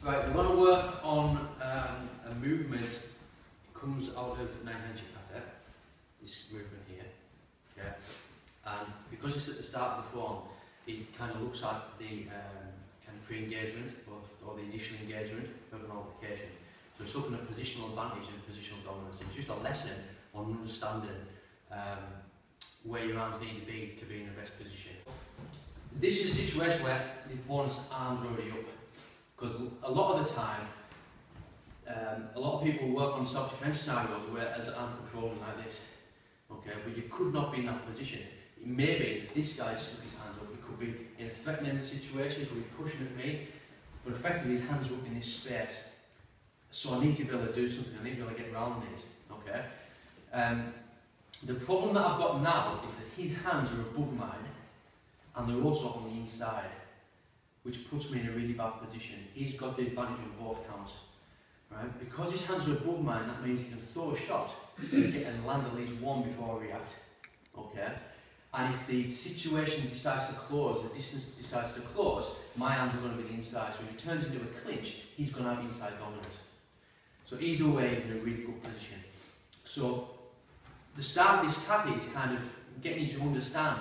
Right, we want to work on a movement that comes out of Naihanchi Kata, this movement here, okay? And because it's at the start of the form, it kind of looks at the kind of pre-engagement or the initial engagement of an altercation. So it's looking at positional advantage and positional dominance. It's just a lesson on understanding where your arms need to be in the best position. This is a situation where the opponent's arms are already up. Because a lot of the time, a lot of people work on self-defense scenarios where as I'm controlling like this, okay, but you could not be in that position. It may be that this guy stuck his hands up, he could be in a threatening situation, he could be pushing at me, but effectively his hands are up in this space. So I need to be able to do something, I need to be able to get around this, okay? The problem that I've got now is that his hands are above mine, and they're also on the inside, which puts me in a really bad position. He's got the advantage on both counts, right? Because his hands are above mine, that means he can throw a shot and land at least one before I react, okay? And if the situation decides to close, the distance decides to close, my hands are going to be the inside. So if it turns into a clinch, he's going to have inside dominance. So either way, he's in a really good position. So the start of this kata is kind of getting you to understand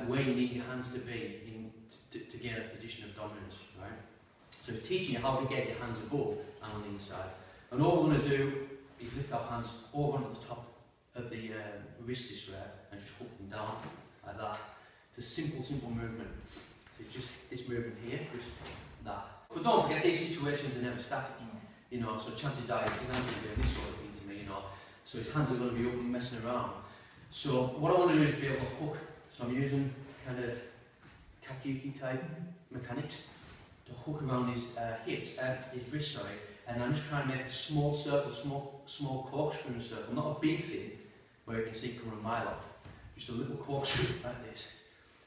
where you need your hands to be to get a position of dominance, right? So it's teaching you how to get your hands above and on the inside. And all we're going to do is lift our hands over onto the top of the wrist this way and just hook them down like that. It's a simple movement. So it's just this movement here, just that. But don't forget, these situations are never static, you know, so chances are his hands are doing this sort of thing to me, you know, so his hands are going to be up and messing around. So what I want to do is be able to hook. So I'm using kind of Kakyuki type mechanics to hook around his hips, his wrist, sorry, and I'm just trying to make a small circle, small corkscrew circle, not a big thing where you can see it coming a mile off, just a little corkscrew like this,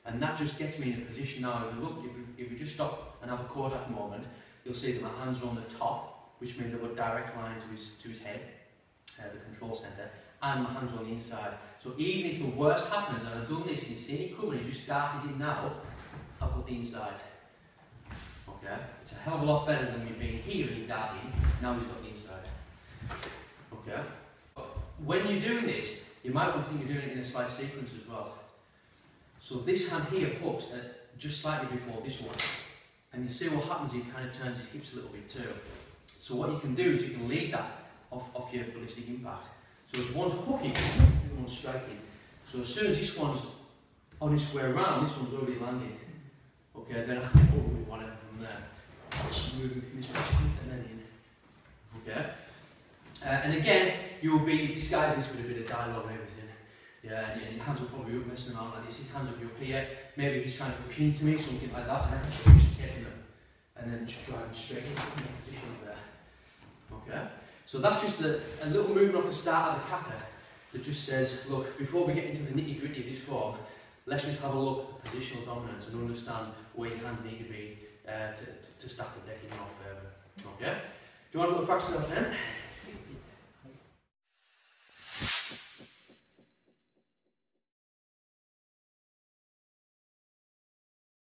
and that just gets me in a position now. Look, if we just stop and have a Kodak moment, you'll see that my hands are on the top, which means I've got a direct line to his head, the control centre, and my hands on the inside. So even if the worst happens, and I've done this, and you see it coming, you just started it now, I've got the inside. Okay? It's a hell of a lot better than me being here and he darting. Now he's got the inside. Okay? When you're doing this, you might want to think you're doing it in a slight sequence as well. So this hand here hooks just slightly before this one. And you see what happens, he kind of turns his hips a little bit too. So what you can do is you can lead that off your ballistic impact. So as one's hooking, the one's striking. So as soon as this one's on his way around, this one's already landing. Okay, then I can probably whatever from there. Just moving from this position and then in. Okay? And again, you'll be disguising this with a bit of dialogue and everything. Yeah, your hands will probably be up messing around like this. His hands will be up here. Maybe he's trying to push into me, something like that, and then just taking them. And then just driving straight into the positions there. Okay? So that's just a little movement off the start of the kata that just says, look, before we get into the nitty-gritty of this form, let's just have a look at positional dominance and understand where your hands need to be to stack the deck in more further. Okay? Do you want to go practice that then?